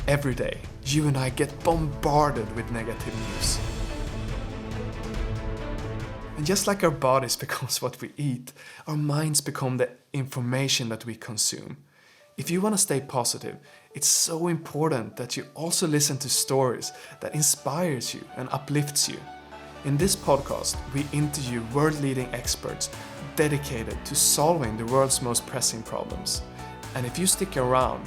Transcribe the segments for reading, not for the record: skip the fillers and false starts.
Every day, you and I get bombarded with negative news. And just like our bodies becomes what we eat, our minds become the information that we consume. If you want to stay positive, it's so important that you also listen to stories that inspires you and uplifts you. In this podcast, we interview world-leading experts dedicated to solving the world's most pressing problems. And if you stick around,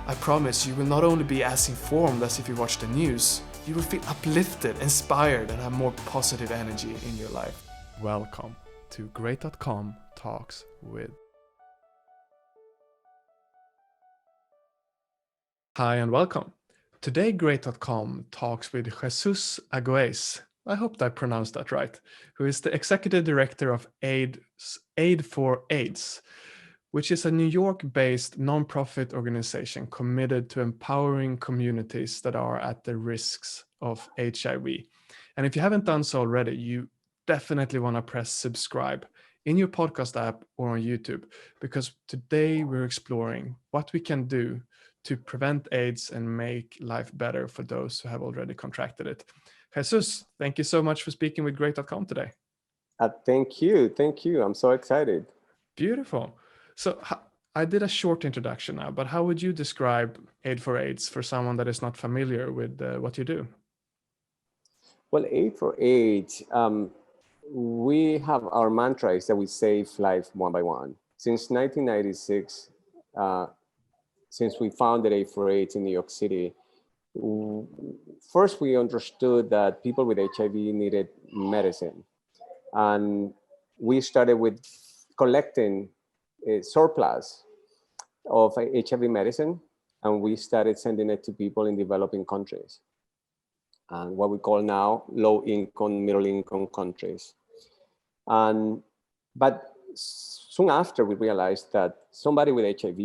I promise you will not only be as informed as if you watch the news, you will feel uplifted, inspired, and have more positive energy in your life. Welcome to Great.com Talks with. Hi and welcome. Today Great.com talks with Jesus Agoes, I hope I pronounced that right, who is the Executive Director of Aid for AIDS, which is a New York-based nonprofit organization committed to empowering communities that are at the risks of HIV. And if you haven't done so already, you definitely want to press subscribe in your podcast app or on YouTube, because today we're exploring what we can do to prevent AIDS and make life better for those who have already contracted it. Jesus, thank you so much for speaking with Great.com today. Thank you. I'm so excited. Beautiful. So I did a short introduction now, but how would you describe Aid for AIDS for someone that is not familiar with what you do? Well, Aid for AIDS, we have our mantra is that we save life one by one. Since 1996, since we founded Aid for AIDS in New York City, first we understood that people with HIV needed medicine. And we started with collecting a surplus of HIV medicine, and we started sending it to people in developing countries and what we call now low-income, middle-income countries. But soon after, we realized that somebody with HIV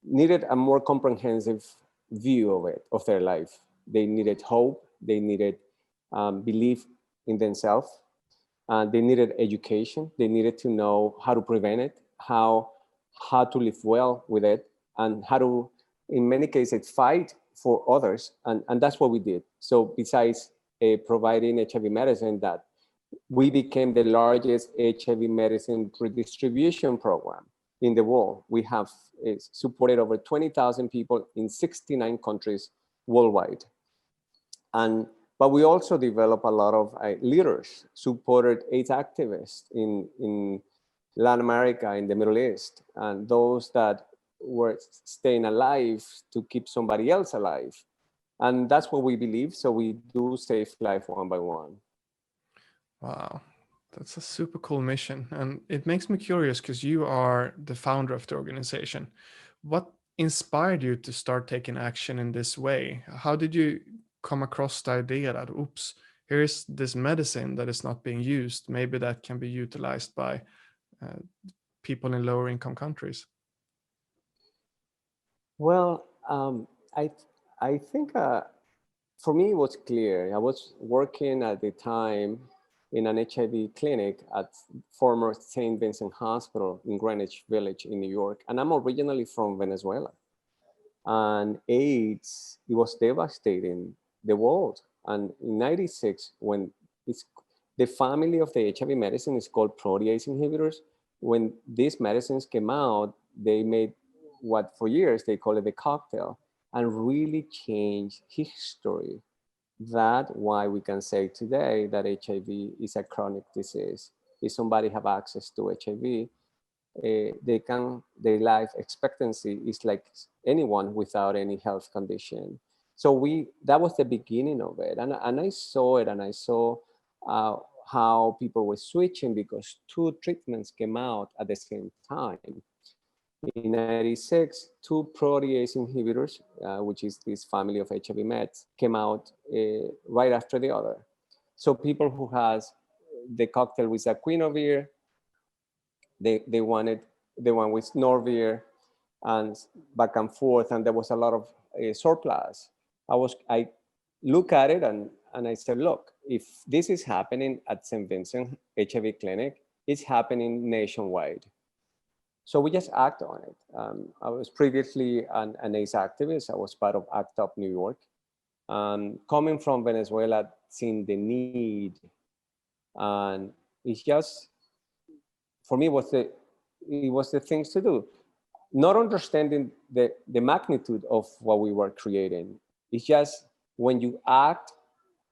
needed a more comprehensive view of their life. They needed hope. They needed belief in themselves. They needed education. They needed to know how to prevent it, how to live well with it, and how to, in many cases, fight for others. And that's what we did. So besides providing HIV medicine, that we became the largest HIV medicine redistribution program in the world. We have supported over 20,000 people in 69 countries worldwide. But we also developed a lot of leaders, supported AIDS activists in Latin America, in the Middle East, and those that were staying alive to keep somebody else alive. And that's what we believe. So we do save life one by one. Wow, that's a super cool mission. And it makes me curious because you are the founder of the organization. What inspired you to start taking action in this way? How did you come across the idea that, oops, here's this medicine that is not being used. Maybe that can be utilized by people in lower income countries? Well, I think for me it was clear. I was working at the time in an HIV clinic at former St. Vincent Hospital in Greenwich Village in New York. And I'm originally from Venezuela. And AIDS, it was devastating the world. And in 96, when the family of the HIV medicine is called protease inhibitors, when these medicines came out, they made what for years they call it the cocktail, and really changed history. That's why we can say today that HIV is a chronic disease. If somebody have access to HIV, their life expectancy is like anyone without any health condition. So that was the beginning of it. And I saw it, and I saw how people were switching because two treatments came out at the same time. In 96, two protease inhibitors, which is this family of HIV meds, came out right after the other. So people who has the cocktail with Aquinavir, they wanted the one with Norvir, and back and forth, and there was a lot of surplus. I look at it and I said, look, if this is happening at St. Vincent HIV clinic, it's happening nationwide. So we just act on it. I was previously an AIDS activist. I was part of ACT UP New York. Coming from Venezuela, seeing the need, and it's just, for me, it was the things to do. Not understanding the magnitude of what we were creating. It's just when you act,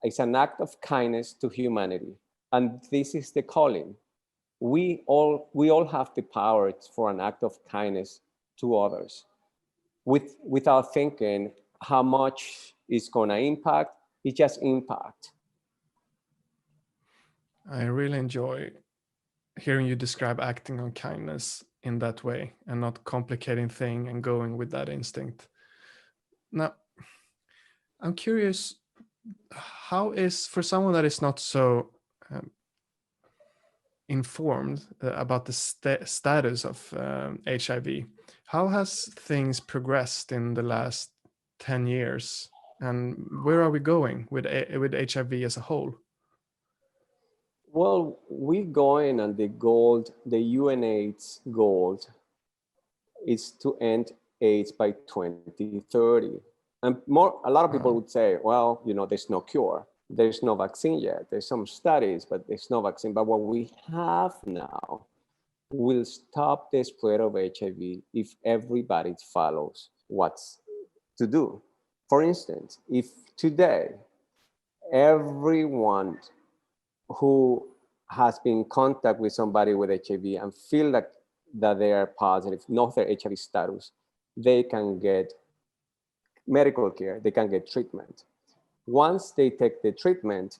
it's an act of kindness to humanity. And this is the calling. We all have the power for an act of kindness to others without thinking how much it's going to impact. It just impact. I really enjoy hearing you describe acting on kindness in that way and not complicating thing and going with that instinct. Now, I'm curious, how is, for someone that is not so informed about the status of HIV, how has things progressed in the last 10 years? And where are we going with HIV as a whole? Well, we're going, and the UNAIDS goal is to end AIDS by 2030. And a lot of people would say, well, there's no cure. There's no vaccine yet. There's some studies, but there's no vaccine. But what we have now will stop the spread of HIV if everybody follows what's to do. For instance, if today everyone who has been in contact with somebody with HIV and feel that they are positive, know their HIV status, they can get medical care, they can get treatment. Once they take the treatment,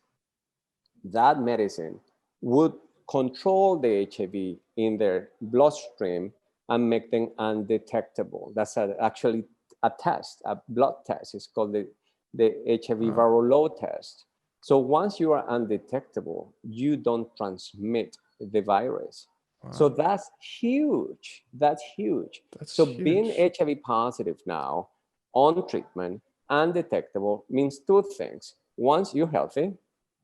that medicine would control the HIV in their bloodstream and make them undetectable. That's actually a test, a blood test. It's called the HIV viral load test. So once you are undetectable, you don't transmit the virus. Wow. So that's huge. That's huge. So being HIV positive now on treatment, undetectable, means two things. Once you're healthy,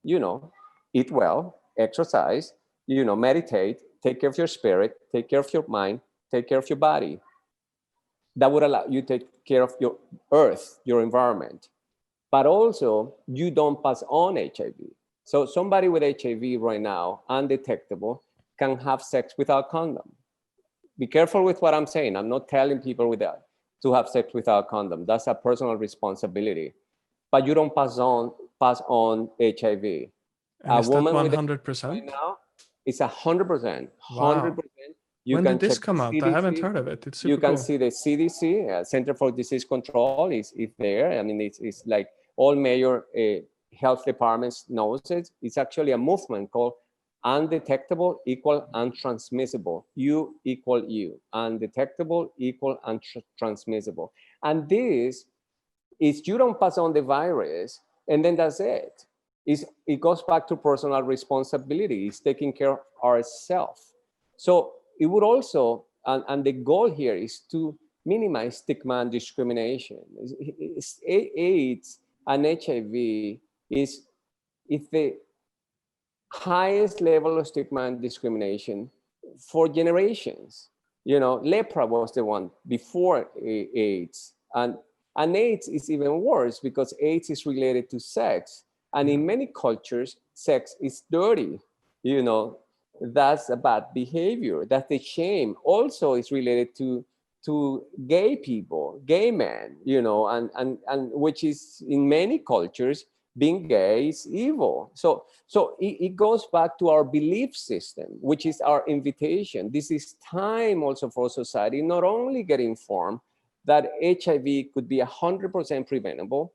eat well, exercise, meditate, take care of your spirit, take care of your mind, take care of your body. That would allow you to take care of your earth, your environment. But also, you don't pass on HIV. So somebody with HIV right now, undetectable, can have sex without condom. Be careful with what I'm saying. I'm not telling people to have sex without condom. That's a personal responsibility. But you don't pass on HIV. And is that 100%? Right now, it's 100%. 100%. When did this come out? I haven't heard of it. It's super cool. You can see the CDC, Center for Disease Control, is there. I mean, it's like all major health departments knows it. It's actually a movement called undetectable equal untransmissible. U equal U. Undetectable equal untransmissible. And this is, you don't pass on the virus, and then that's it. It goes back to personal responsibility. It's taking care of ourselves. So it would also, and the goal here is to minimize stigma and discrimination. AIDS and HIV is the highest level of stigma and discrimination for generations. Lepra was the one before AIDS. And AIDS is even worse because AIDS is related to sex. And in many cultures, sex is dirty. That's a bad behavior. That's the shame. Also, is related to gay people, gay men, and which is in many cultures, being gay is evil. So it goes back to our belief system, which is our invitation. This is time also for society, not only get informed that HIV could be 100% preventable,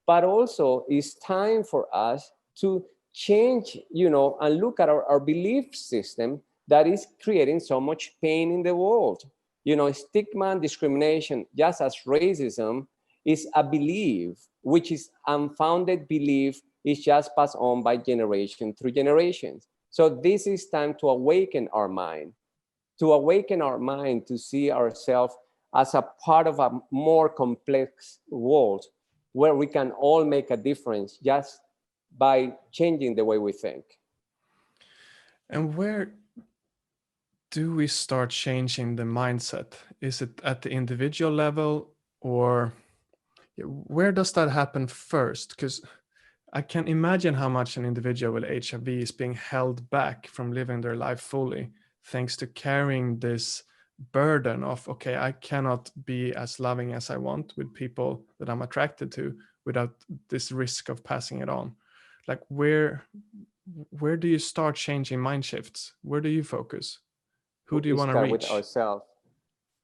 but also it's time for us to change, and look at our belief system that is creating so much pain in the world. Stigma and discrimination, just as racism, is a belief, which is unfounded belief, is just passed on by generation through generations. So this is time to awaken our mind, to see ourselves as a part of a more complex world where we can all make a difference just by changing the way we think. And where do we start changing the mindset? Is it at the individual level, or where does that happen first? Because I can imagine how much an individual with HIV is being held back from living their life fully, thanks to carrying this burden of, okay, I cannot be as loving as I want with people that I'm attracted to without this risk of passing it on. Like where do you start changing mind shifts? Where do you focus? Who do you We want to start with reach? ourselves.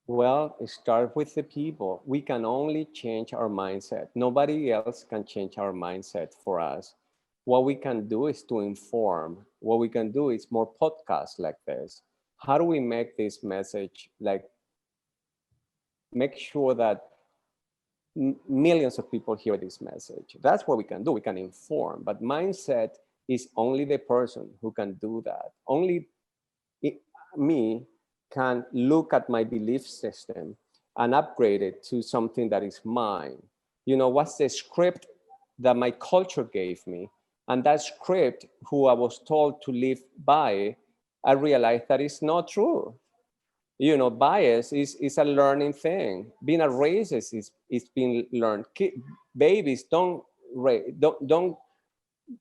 Well, start with the people. We can only change our mindset. Nobody else can change our mindset for us. What we can do is to inform. What we can do is more podcasts like this. How do we make this message, like, make sure that millions of people hear this message? That's what we can do. We can inform, but mindset is only the person who can do that. Only me can look at my belief system and upgrade it to something that is mine. You know, what's the script that my culture gave me? And that script, who I was told to live by, I realized that it's not true. You know, bias is a learning thing. Being a racist is being learned. Babies don't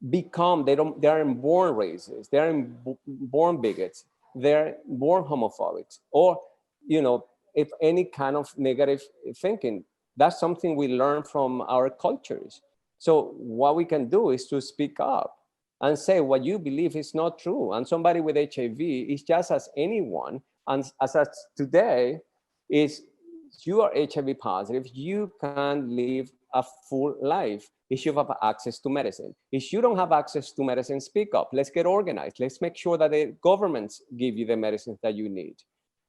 become, they aren't born racist, they aren't born bigots, they're born homophobics, or, you know, if any kind of negative thinking. That's something we learn from our cultures. So what we can do is to speak up and say what you believe is not true, and somebody with HIV is just as anyone, and as today is, you are HIV positive, you can live a full life if you have access to medicine. If you don't have access to medicine, speak up. Let's get organized. Let's make sure that the governments give you the medicines that you need.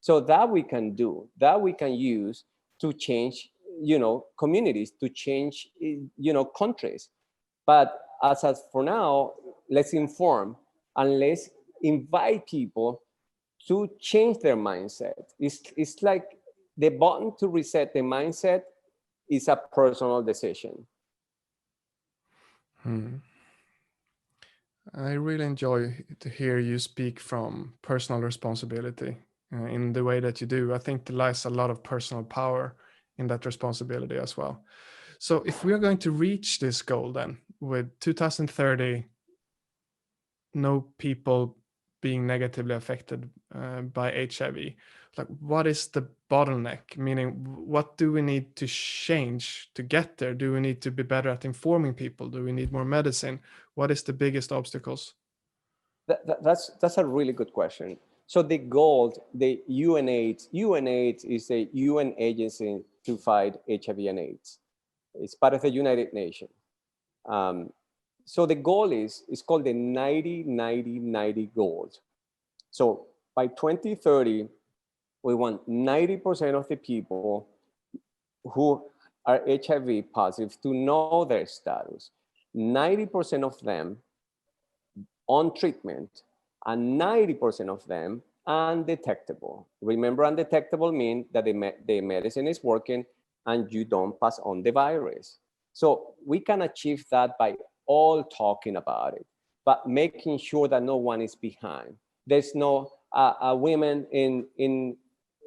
So that we can do, that we can use to change, you know, communities, to change, you know, countries. But as for now, let's inform and let's invite people to change their mindset. It's like the button to reset the mindset is a personal decision. Hmm. I really enjoy to hear you speak from personal responsibility in the way that you do. I think there lies a lot of personal power in that responsibility as well. So, if we are going to reach this goal, then with 2030, no people being negatively affected by HIV, like what is the bottleneck? Meaning, what do we need to change to get there? Do we need to be better at informing people? Do we need more medicine? What is the biggest obstacles? That's a really good question. So the goal, the UNAIDS is a UN agency to fight HIV and AIDS. It's part of the United Nations. Um, so the goal is called the 90-90-90 goal. So by 2030, we want 90% of the people who are HIV positive to know their status. 90% of them on treatment, and 90% of them undetectable. Remember, undetectable means that the medicine is working and you don't pass on the virus. So we can achieve that by all talking about it, but making sure that no one is behind. There's no women in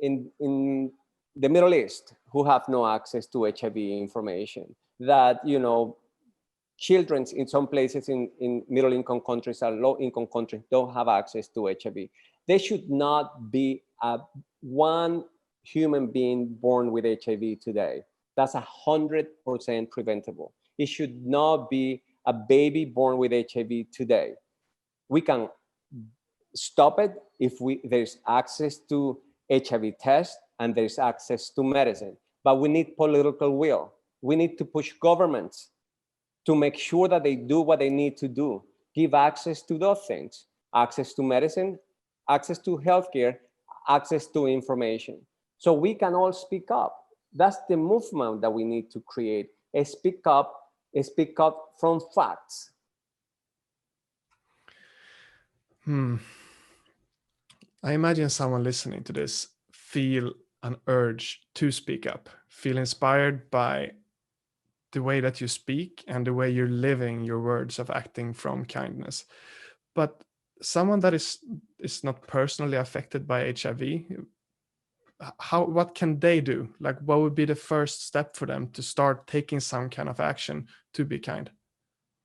the Middle East who have no access to HIV information. That, you know, children in some places in middle income countries or low income countries don't have access to HIV. There should not be one human being born with HIV today. That's 100% preventable. It should not be a baby born with HIV today. We can stop it if there's access to HIV tests and there's access to medicine. But we need political will. We need to push governments to make sure that they do what they need to do. Give access to those things, access to medicine, access to healthcare, access to information. So we can all speak up. That's the movement that we need to create. Speak up from facts. Hmm. I imagine someone listening to this feel an urge to speak up, feel inspired by the way that you speak and the way you're living your words of acting from kindness. But someone that is not personally affected by HIV, what can they do? Like, what would be the first step for them to start taking some kind of action to be kind?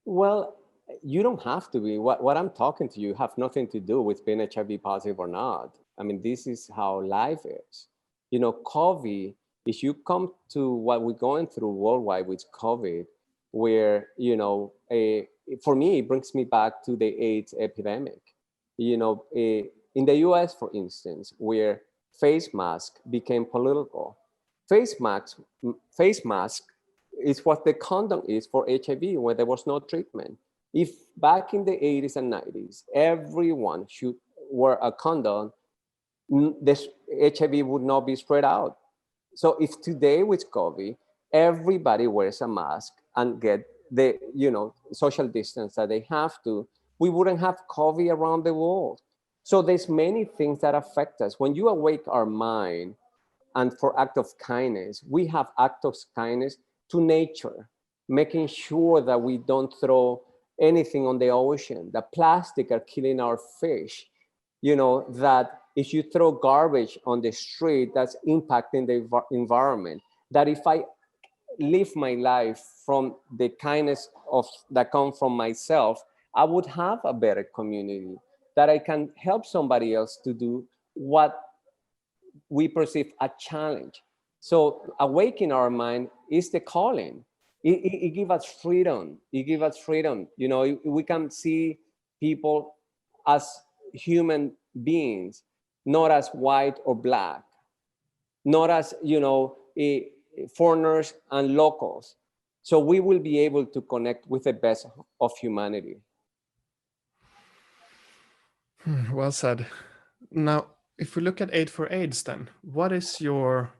Well, you don't have to be. What I'm talking to you have nothing to do with being HIV positive or not. I mean, this is how life is. You know, COVID, if you come to what we're going through worldwide with COVID, where, for me, it brings me back to the AIDS epidemic. In the US, for instance, where face mask became political, face mask, face mask is what the condom is for HIV when there was no treatment. If back in the 80s and 90s, everyone should wear a condom, this HIV would not be spread out. So if today with COVID, everybody wears a mask and get the social distance that they have to, we wouldn't have COVID around the world. So there's many things that affect us. When you awake our mind, and for act of kindness, we have act of kindness to nature, making sure that we don't throw anything on the ocean. The plastic are killing our fish. That if you throw garbage on the street, that's impacting the environment. That if I live my life from the kindness of that comes from myself, I would have a better community, that I can help somebody else to do what we perceive a challenge. So awaken our mind is the calling. It gives us freedom. It gives us freedom. We can see people as human beings, not as white or black, not as foreigners and locals. So we will be able to connect with the best of humanity. Well said. Now, if we look at Aid for AIDS, then what is your,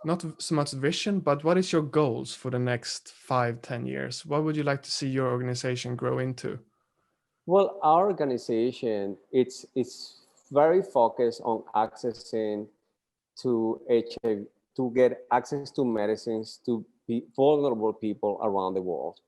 not so much vision, but what is your goals for the next 5, 10 years? What would you like to see your organization grow into? Well, our organization, it's very focused on accessing to HIV, to get access to medicines to vulnerable people around the world.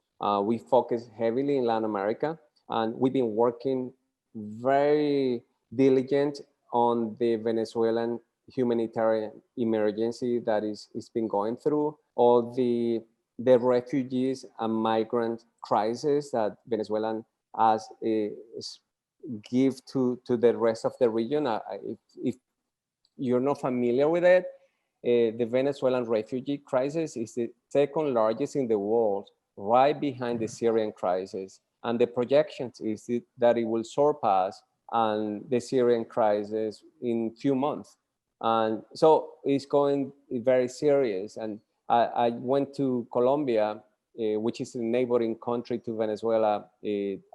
We focus heavily in Latin America, and we've been working very diligent on the Venezuelan humanitarian emergency that is been going through, all the refugees and migrant crisis that Venezuelan has give to the rest of the region. If you're not familiar with it, the Venezuelan refugee crisis is the second largest in the world, right behind the Syrian crisis. And the projections is that it will surpass the Syrian crisis in few months. And so it's going very serious. And I went to Colombia, which is a neighboring country to Venezuela,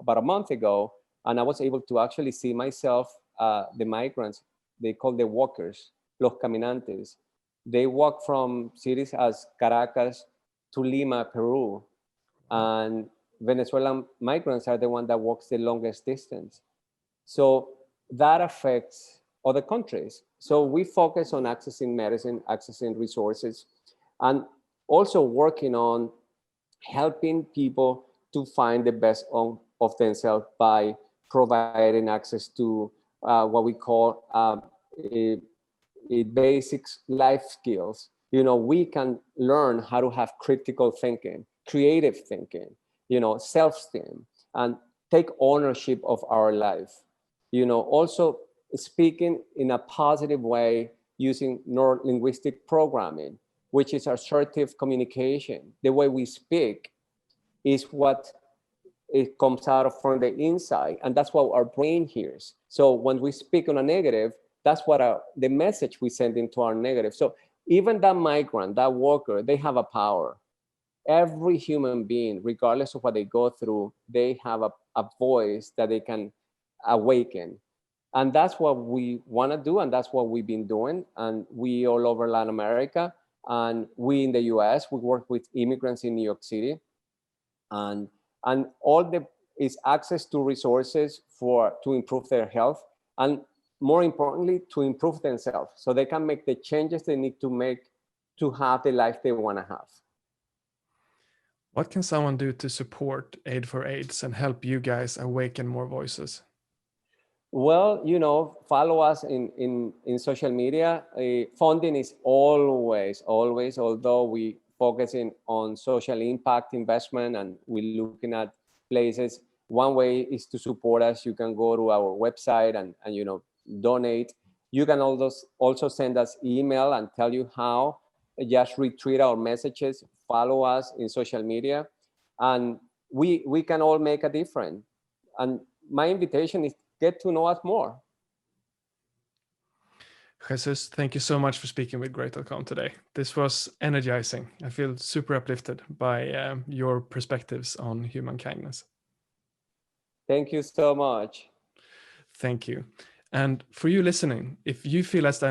about a month ago. And I was able to actually see myself, the migrants, they call the walkers, los caminantes. They walk from cities as Caracas to Lima, Peru. And Venezuelan migrants are the one that walks the longest distance. So that affects other countries. So we focus on accessing medicine, accessing resources, and also working on helping people to find the best of themselves by providing access to what we call basics life skills. We can learn how to have critical thinking, creative thinking, self-esteem, and take ownership of our life. Also speaking in a positive way using neuro-linguistic programming, which is assertive communication. The way we speak is what it comes out of from the inside, and that's what our brain hears. So when we speak on a negative, that's what the message we send into our negative. So even that migrant, that worker, they have a power. Every human being, regardless of what they go through, they have a voice that they can awaken. And that's what we want to do, and that's what we've been doing. And we all over Latin America, and we in the US, we work with immigrants in New York City, and all the is access to resources to improve their health, and more importantly, to improve themselves, so they can make the changes they need to make to have the life they want to have. What can someone do to support Aid for AIDS and help you guys awaken more voices? Well, follow us in social media. Funding is always, although we focusing on social impact investment and we're looking at places. One way is to support us. You can go to our website and donate. You can also send us email and tell you how. Just retweet our messages, follow us in social media, and we can all make a difference. And my invitation is get to know us more. Jesus, thank you so much for speaking with Great.com today. This was energizing. I feel super uplifted by your perspectives on human kindness. Thank you so much. Thank you. And for you listening, if you feel as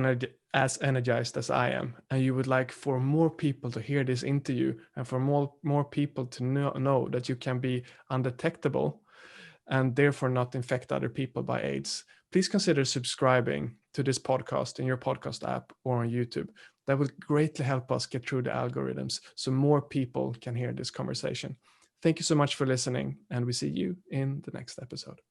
energized as I am, and you would like for more people to hear this interview and for more people to know that you can be undetectable and therefore not infect other people by AIDS, please consider subscribing to this podcast in your podcast app or on YouTube. That will greatly help us get through the algorithms so more people can hear this conversation. Thank you so much for listening, and we see you in the next episode.